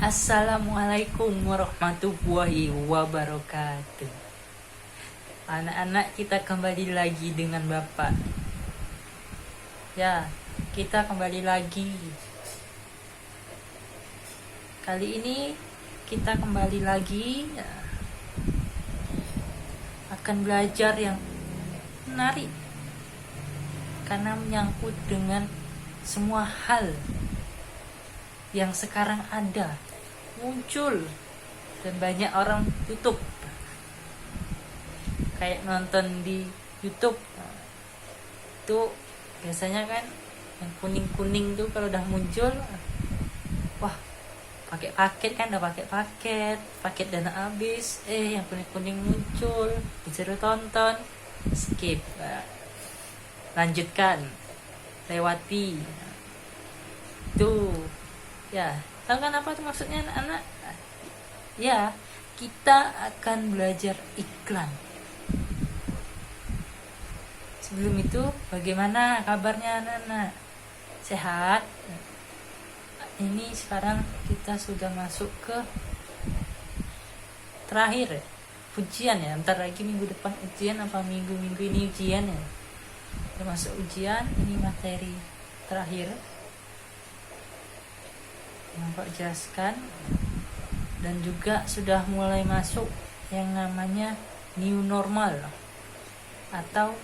Assalamualaikum warahmatullahi wabarakatuh. Anak-anak, kita kembali lagi dengan Bapak. Ya, kita kembali lagi. Kali ini kita kembali lagi akan belajar yang menarik karena menyangkut dengan semua hal yang sekarang ada, muncul, dan banyak orang tutup. Kayak nonton di YouTube tuh biasanya kan yang kuning-kuning tuh kalau udah muncul, wah, pakai paket kan, udah pakai paket dana habis, yang kuning-kuning muncul, disuruh tonton, skip, lanjutkan, lewati. Tuh ya, tahu kan apa tuh maksudnya anak-anak? Ya, kita akan belajar iklan. Sebelum itu, bagaimana kabarnya anak-anak? Sehat? Ini sekarang kita sudah masuk ke terakhir ujian ya. Bentar lagi minggu depan ujian, apa minggu ini ujian ya. Kita masuk ujian, ini materi terakhir yang Pak jelaskan, dan juga sudah mulai masuk yang namanya new normal atau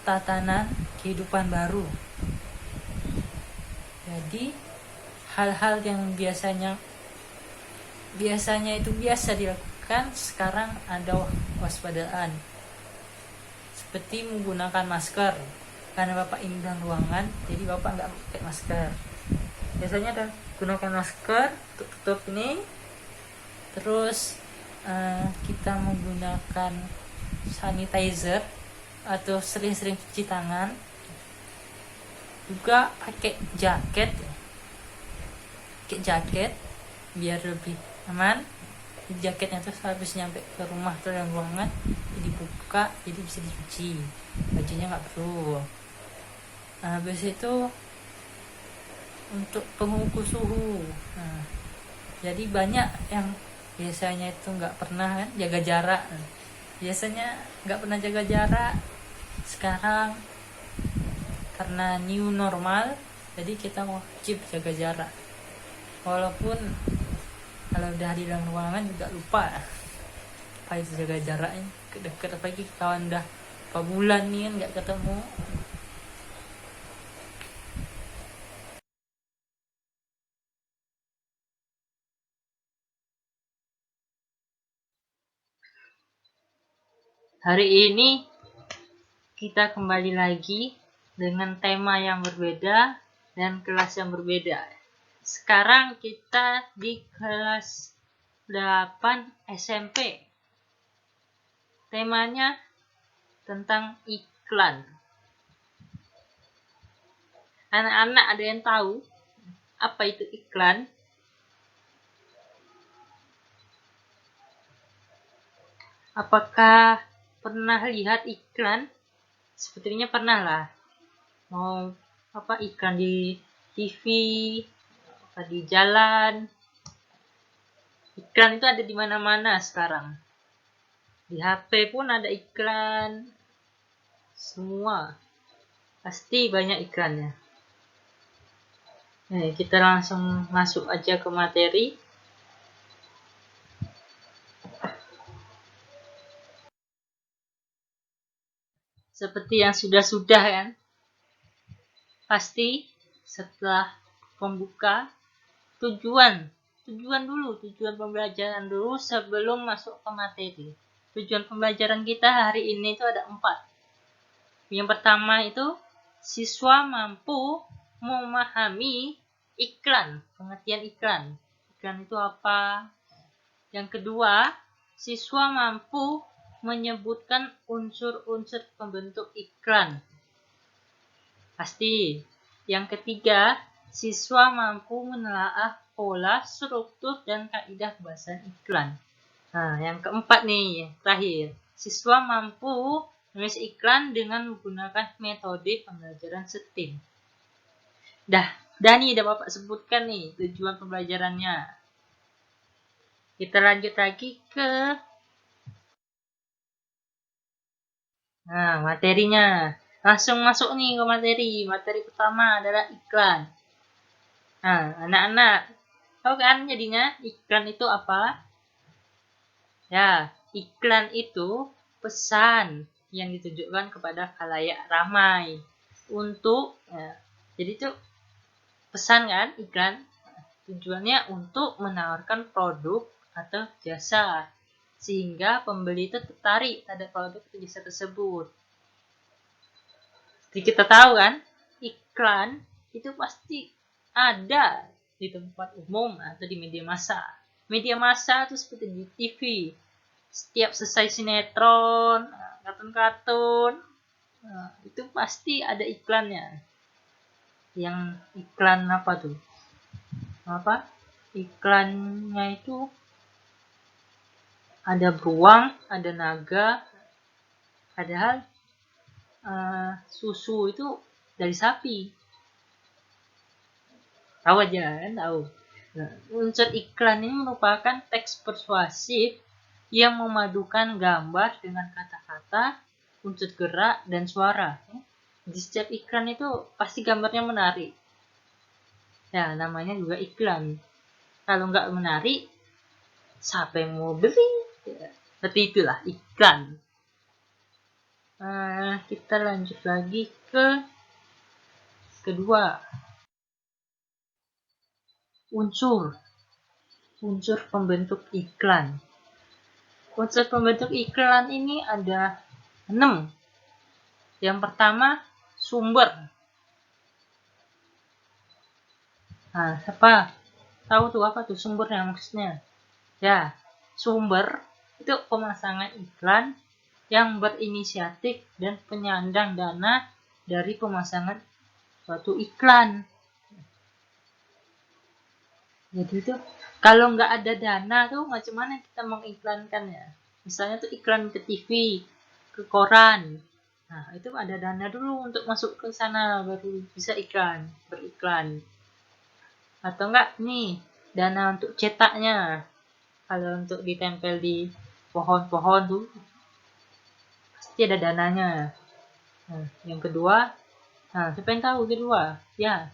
tatanan kehidupan baru. Jadi hal-hal yang biasanya itu biasa dilakukan, sekarang ada waspadaan, seperti menggunakan masker. Karena Bapak ini dalam ruangan, jadi Bapak nggak pakai masker. Biasanya ada gunakan masker, tutup ini, terus kita menggunakan sanitizer atau sering-sering cuci tangan, juga pakai jaket biar lebih aman. Jaketnya tuh habis nyampe ke rumah atau dalam ruangan, jadi buka, jadi bisa dicuci, bajunya nggak perlu. Habis itu untuk pengukur suhu. Jadi banyak yang biasanya itu nggak pernah kan jaga jarak. Biasanya nggak pernah jaga jarak. Sekarang karena new normal, jadi kita wajib jaga jarak. Walaupun kalau udah di dalam ruangan juga lupa apa itu jaga jaraknya. Deket apalagi kawan udah berapa bulan nih kan nggak ketemu. Hari ini kita kembali lagi dengan tema yang berbeda dan kelas yang berbeda. Sekarang kita di kelas 8 SMP. Temanya tentang iklan. Anak-anak ada yang tahu apa itu iklan? Apakah pernah lihat iklan? Sepertinya pernah lah. Mau iklan di TV, apa di jalan. Iklan itu ada di mana-mana sekarang. Di HP pun ada iklan. Semua pasti banyak iklannya. Kita langsung masuk aja ke materi. Seperti yang sudah-sudah kan, pasti setelah pembuka tujuan pembelajaran dulu sebelum masuk ke materi. Tujuan pembelajaran kita hari ini itu ada 4. Yang pertama itu siswa mampu memahami iklan, pengertian iklan. Iklan itu apa? Yang kedua, siswa mampu menyebutkan unsur-unsur pembentuk iklan. Pasti. Yang ketiga, siswa mampu menelaah pola, struktur, dan kaidah bahasa iklan. Yang keempat nih, terakhir. Siswa mampu menulis iklan dengan menggunakan metode pembelajaran STEAM. Dah nih, Bapak sebutkan nih tujuan pembelajarannya. Kita lanjut lagi ke materinya. Langsung masuk nih ke materi. Materi pertama adalah iklan. Nah, anak-anak, tahu kan jadinya iklan itu apa? Ya, iklan itu pesan yang ditunjukkan kepada khalayak ramai untuk jadi itu pesan kan iklan tujuannya untuk menawarkan produk atau jasa sehingga pembeli itu tertarik pada produk atau jasa tersebut. Jadi kita tahu kan iklan itu pasti ada di tempat umum atau di media massa. Media massa itu seperti di TV. Setiap selesai sinetron, kartun-kartun, itu pasti ada iklannya. Yang iklan apa tuh? Apa? Iklannya itu ada beruang, ada naga, padahal susu itu dari sapi. Tahu aja kan, tahu. Nah, unsur iklan ini merupakan teks persuasif yang memadukan gambar dengan kata-kata, unsur gerak, dan suara. Di setiap iklan itu pasti gambarnya menarik. Ya, namanya juga iklan. Kalau nggak menarik, siapa yang mau beli? Ya, seperti itulah iklan. Kita lanjut lagi ke kedua. Unsur pembentuk iklan. Unsur pembentuk iklan ini ada 6. Yang pertama, sumber. Nah, siapa tahu tuh apa tuh sumbernya maksudnya? Ya, sumber itu pemasangan iklan yang berinisiatif dan penyandang dana dari pemasangan suatu iklan. Jadi itu kalau nggak ada dana tuh macam mana kita mengiklankan ya? Misalnya tuh iklan ke TV, ke koran. Nah, itu ada dana dulu untuk masuk ke sana baru bisa beriklan. Atau enggak nih, dana untuk cetaknya. Kalau untuk ditempel di pohon-pohon tuh pasti ada dananya. Nah, yang kedua, siapa yang tahu kedua? Ya,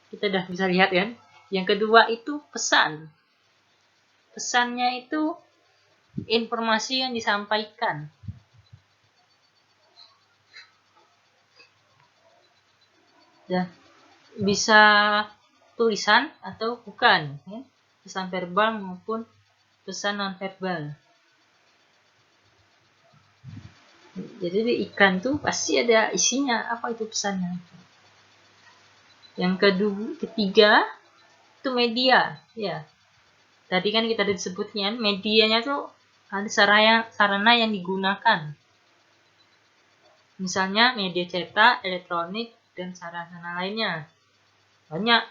kita udah bisa lihat kan? Yang kedua itu pesan. Pesannya itu informasi yang disampaikan. Ya, bisa tulisan atau bukan, ya? Pesan verbal maupun pesan non verbal. Jadi di iklan tuh pasti ada isinya, apa itu pesannya. Yang ketiga itu media, ya. Tadi kan kita disebutnya medianya tuh ada sarana yang digunakan. Misalnya media cetak, elektronik, dan sarana lainnya. Banyak.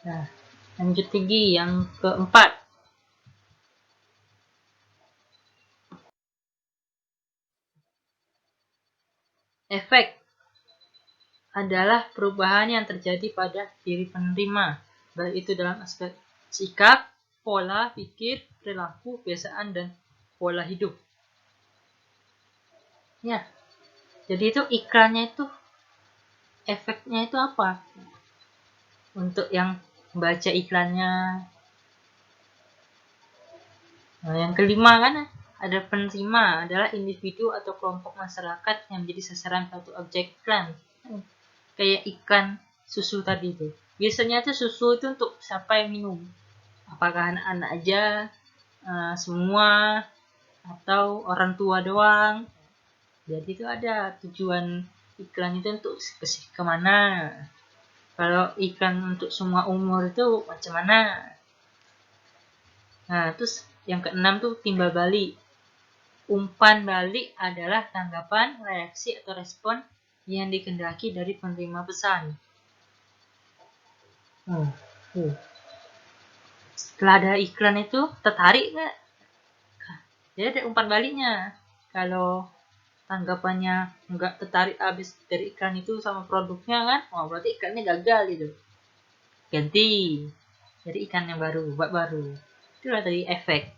Nah, lanjut lagi yang keempat. Efek adalah perubahan yang terjadi pada diri penerima, baik itu dalam aspek sikap, pola pikir, perilaku, kebiasaan, dan pola hidup. Ya, jadi itu iklannya itu efeknya itu apa? Untuk yang baca iklannya. Nah, yang kelima kan ada penerima adalah individu atau kelompok masyarakat yang menjadi sasaran suatu objek iklan. Kayak iklan susu tadi itu. Biasanya tuh susu itu untuk siapa yang minum? Apakah anak-anak aja, semua, atau orang tua doang? Jadi itu ada tujuan iklan itu untuk kemana? Kalau iklan untuk semua umur itu macam mana? Nah, terus yang keenam tuh timbal balik. Umpan balik adalah tanggapan, reaksi, atau respon yang dikehendaki dari penerima pesan. Setelah ada iklan itu, tertarik nggak? Jadi ada umpan baliknya. Kalau tanggapannya nggak tertarik habis dari iklan itu sama produknya kan, berarti iklannya gagal gitu. Ganti. jadi ikan yang baru, bak baru. Itulah tadi efek.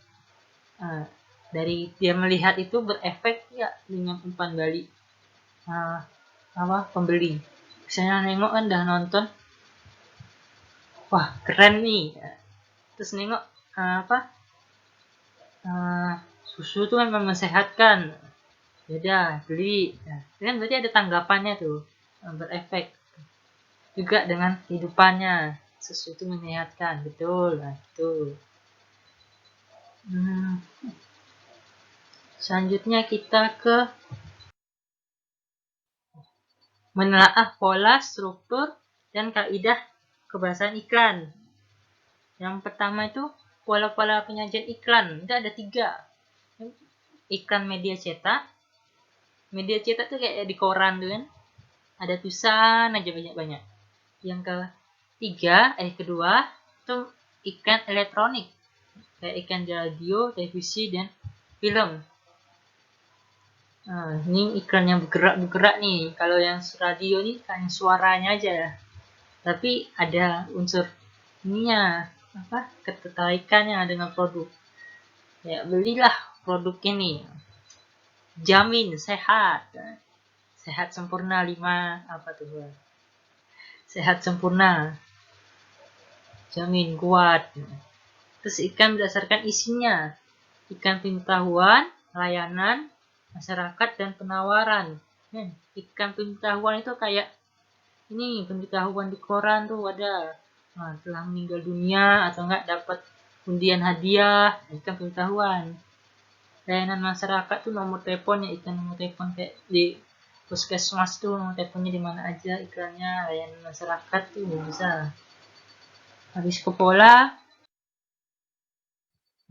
Dari dia melihat itu berefek ya dengan umpan balik pembeli. Misalnya nengok kan udah nonton, wah keren nih. Terus nengok susu itu memang mensehatkan. Beda beli. Kan berarti ada tanggapannya tuh, berefek. Juga dengan kehidupannya, susu itu menyehatkan, betul. Nah, itu. Selanjutnya kita ke menelaah pola, struktur, dan kaidah kebahasaan iklan. Yang pertama itu pola-pola penyajian iklan. Itu ada 3. Iklan media cetak. Media cetak tuh kayak di koran tuh kan. Ada tulisan aja banyak-banyak. Yang kedua itu iklan elektronik. Kayak iklan di radio, televisi, dan film. Ini iklan yang bergerak nih. Kalau yang radio nih hanya suaranya aja. Tapi ada unsur ininya, ketertarikannya dengan produk. Ya belilah produk ini. Jamin sehat. Sehat sempurna 5 sehat sempurna. Jamin kuat. Terus iklan berdasarkan isinya. Iklan pengetahuan, layanan, masyarakat, dan penawaran. Iklan pengetahuan itu kayak ini pemberitahuan di koran tuh ada telah meninggal dunia atau enggak dapat undian hadiah, iklan pengetahuan. Layanan masyarakat tuh nomor teleponnya, iklan nomor telepon kayak di puskesmas tuh nomor teleponnya di mana aja iklannya. Layanan masyarakat tuh bisa. Habis ke pola,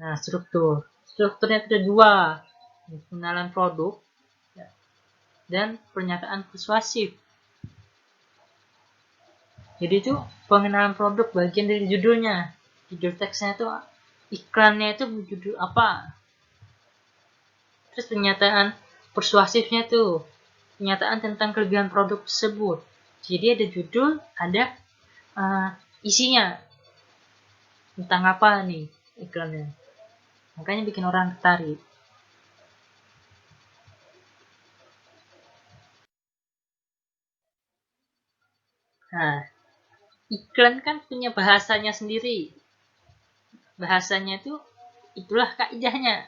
nah strukturnya ada 2, pengenalan produk dan pernyataan persuasif. Jadi itu pengenalan produk bagian dari judulnya. Judul teksnya itu iklannya itu judul apa. Terus pernyataan persuasifnya tuh pernyataan tentang kelebihan produk tersebut. Jadi ada judul, ada isinya tentang apa nih iklannya. Makanya bikin orang tertarik. Nah, iklan kan punya bahasanya sendiri. Bahasanya itu itulah kaidahnya.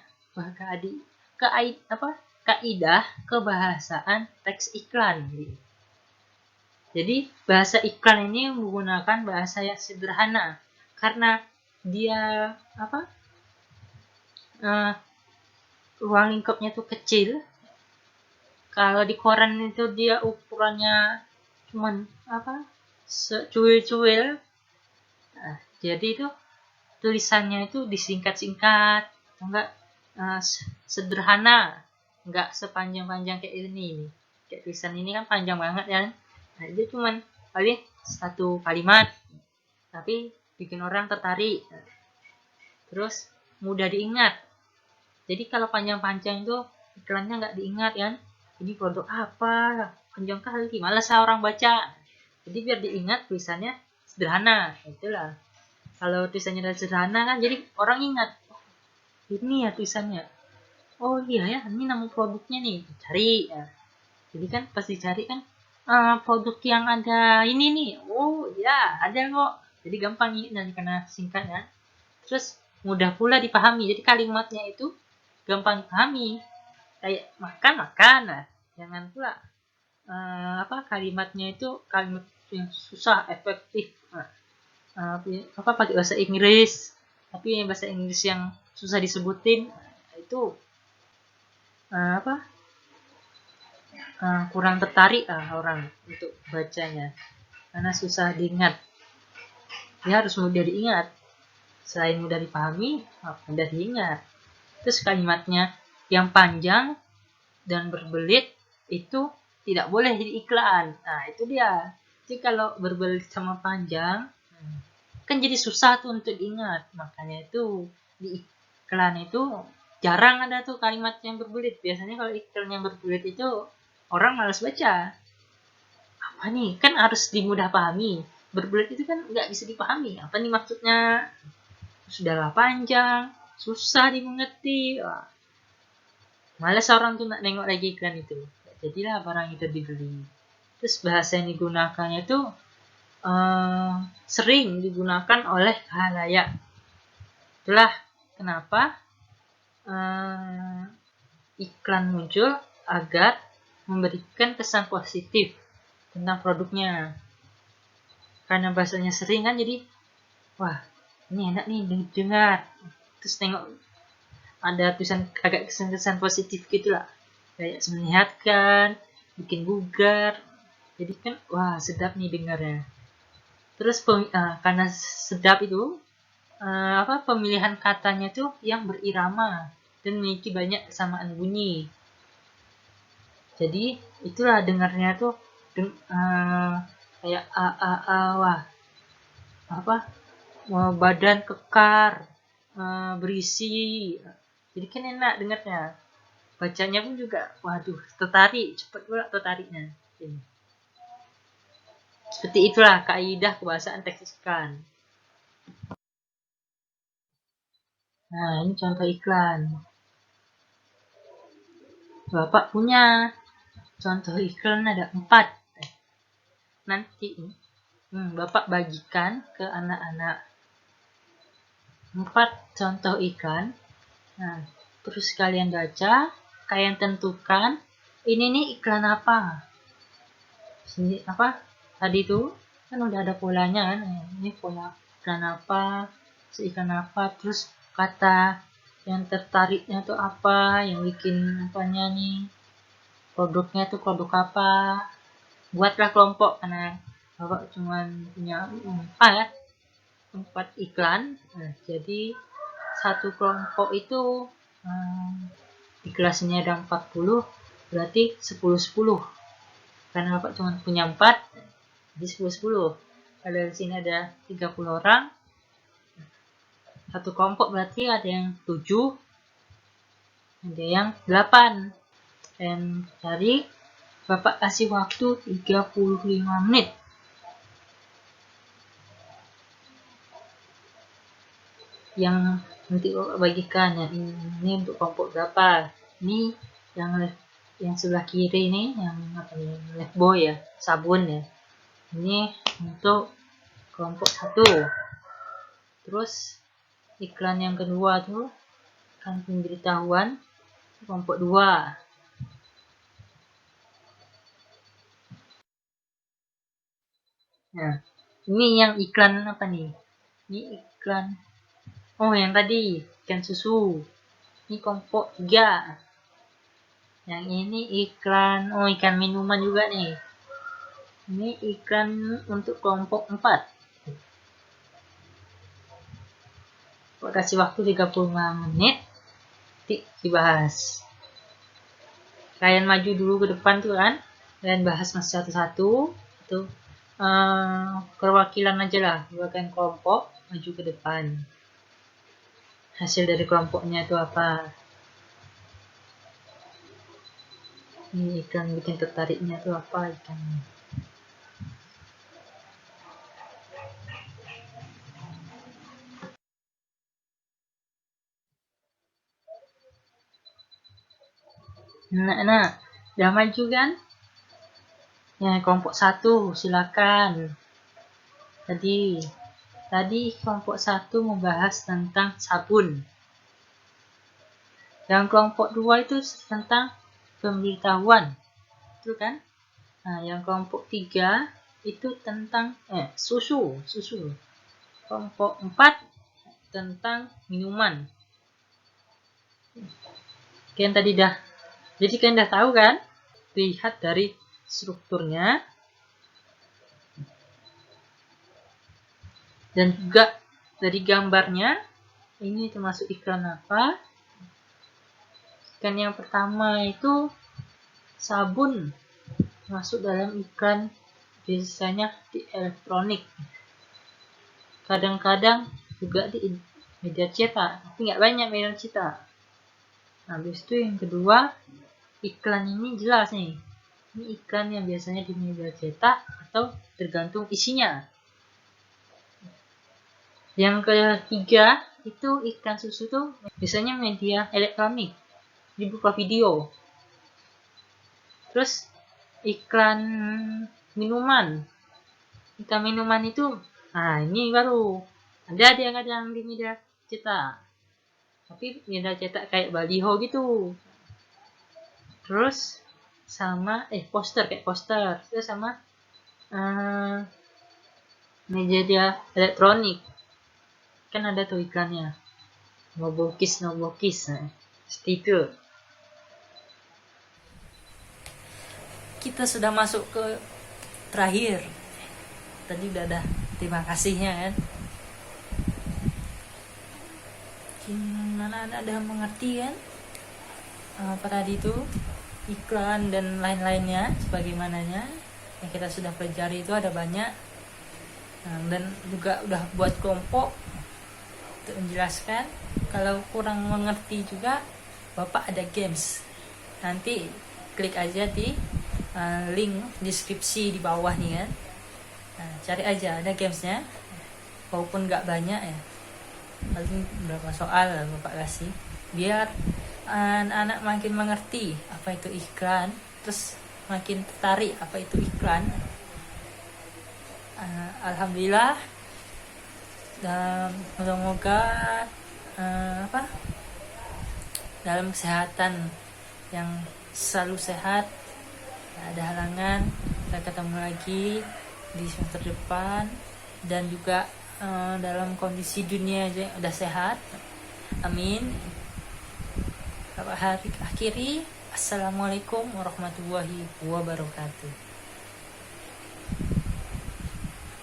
Kaidah kebahasaan teks iklan. Jadi bahasa iklan ini menggunakan bahasa yang sederhana karena dia ruang lingkupnya tuh kecil. Kalau di koran itu dia ukurannya cuman cuil-cuil. Nah, jadi itu tulisannya itu disingkat-singkat, enggak sederhana, enggak sepanjang-panjang kayak ini. Kayak tulisan ini kan panjang banget kan. Nah, itu cuman paling 1 kalimat, tapi bikin orang tertarik. Terus mudah diingat. Jadi kalau panjang-panjang itu iklannya nggak diingat kan. Ini produk apa? Panjang kali, malas orang baca. Jadi biar diingat tulisannya sederhana. Itulah. Kalau tulisannya sederhana kan jadi orang ingat. Oh, ini ya tulisannya. Oh iya ya, ini nama produknya nih. Cari. Ya. Jadi kan pas dicari kan produk yang ada ini nih. Oh iya, ada kok. Jadi gampang dan karena singkat ya. Terus mudah pula dipahami. Jadi kalimatnya itu gampang dipahami. Kayak makan. Nah, jangan pula kalimatnya itu kalimat yang susah, efektif. Pakai bahasa Inggris. Tapi bahasa Inggris yang susah disebutin itu kurang tertarik orang untuk bacanya karena susah diingat. Dia harus mudah diingat. Selain mudah dipahami, mudah diingat. Terus kalimatnya yang panjang dan berbelit itu tidak boleh jadi iklan. Nah, itu dia. Jadi kalau berbelit sama panjang kan jadi susah tuh untuk diingat. Makanya itu di iklan itu jarang ada tuh kalimat yang berbelit. Biasanya kalau iklan yang berbelit itu orang malas baca. Apa nih? Kan harus dimudah pahami. berbelit itu kan nggak bisa dipahami apa nih maksudnya, sudahlah panjang, susah dimengerti. Wah, malas orang tuh nak nengok lagi iklan itu. Jadilah barang itu dibeli. Terus bahasa yang digunakannya itu sering digunakan oleh khalayak. Itulah kenapa iklan muncul agar memberikan kesan positif tentang produknya. Karena bahasanya sering kan, jadi wah ini enak nih dengar. Terus tengok ada tulisan agak kesan-kesan positif gitu lah, kayak menyehatkan, bikin bugar. Jadi kan wah sedap nih dengarnya. Terus karena sedap itu pemilihan katanya tuh yang berirama dan memiliki banyak kesamaan bunyi. Jadi itulah dengarnya tuh kayak wah badan kekar, berisi. Jadi kan enak dengarnya. Bacanya pun juga waduh tertarik, cepat pula tertariknya. Seperti itulah kaidah kebahasaan teks iklan. Nah, ini contoh iklan. Bapak punya contoh iklan ada 4. Nanti Bapak bagikan ke anak-anak 4 contoh iklan. Nah, terus kalian baca, kalian tentukan ini nih iklan apa. Tadi itu kan udah ada polanya kan. Ini pola iklan apa, iklan apa, terus kata yang tertariknya tuh apa, yang bikin apanya nih, produknya tuh produk apa. Buatlah kelompok karena Bapak cuma punya 4 iklan. Nah, jadi satu kelompok itu iklannya ada 40, berarti 10-10. Karena Bapak cuma punya 4, jadi 10-10. Kalau di sini ada 30 orang, satu kelompok berarti ada yang 7, ada yang 8. Dan cari, Bapak kasih waktu 35 menit. Yang nanti Bapak bagikan ya, ini untuk kelompok berapa. Ini yang sebelah kiri ini yang Lifebuoy ya, sabun ya. Ini untuk kelompok 1. Terus iklan yang kedua tuh kan pemberitahuan kelompok 2. Nah, ini yang iklan apa nih? Ini iklan yang tadi ikan susu. Ini kelompok 3. Yang ini iklan ikan minuman juga nih. Ini iklan untuk kelompok 4. Kasih waktu 35 menit dibahas. Kalian maju dulu ke depan tuh kan, kalian bahas masih satu-satu. Itu perwakilan aja lah, perwakilan kelompok maju ke depan. Hasil dari kelompoknya itu apa? Ini iklan bikin tertariknya itu apa ikannya? Nah, udah maju kan? Ya, kelompok 1 silakan. Tadi kelompok 1 membahas tentang sabun. Yang kelompok 2 itu tentang pemberitahuan. Itu kan? Nah, yang kelompok 3 itu tentang susu. Kelompok 4 tentang minuman. Jadi kalian dah tahu kan? Lihat dari strukturnya dan juga dari gambarnya. Ini termasuk iklan apa? Iklan yang pertama itu sabun, masuk dalam iklan biasanya di elektronik, kadang-kadang juga di media cetak, tapi nggak banyak media cetak. Habis itu yang kedua, iklan ini jelas nih, ini iklan yang biasanya di media cetak atau tergantung isinya. Yang ketiga itu iklan susu tuh biasanya media elektronik dibuka video. Terus iklan minuman. Iklan minuman itu, nah ini baru ada dia kadang di media cetak. Tapi media cetak kayak baliho gitu. Terus sama poster kayak poster. Terus sama media elektronik. Kan ada tuh iklannya. No bokis. Stiker. Kita sudah masuk ke terakhir. Tadi udah ada terima kasihnya kan. Anak-anak ada mengerti kan apa tadi itu iklan dan lain-lainnya sebagaimananya yang kita sudah pelajari itu ada banyak. Dan juga udah buat kelompok untuk menjelaskan. Kalau kurang mengerti juga Bapak ada games, nanti klik aja di link deskripsi di bawah nih kan. Cari aja ada gamesnya, walaupun nggak banyak ya, paling berapa soal Bapak kasih biar anak-anak makin mengerti apa itu iklan, terus makin tertarik apa itu iklan. Alhamdulillah, dan semoga dalam kesehatan yang selalu sehat, tidak ada halangan, kita ketemu lagi di semester depan, dan juga dalam kondisi dunia aja yang udah sehat, amin. Akhiri, assalamualaikum warahmatullahi wabarakatuh.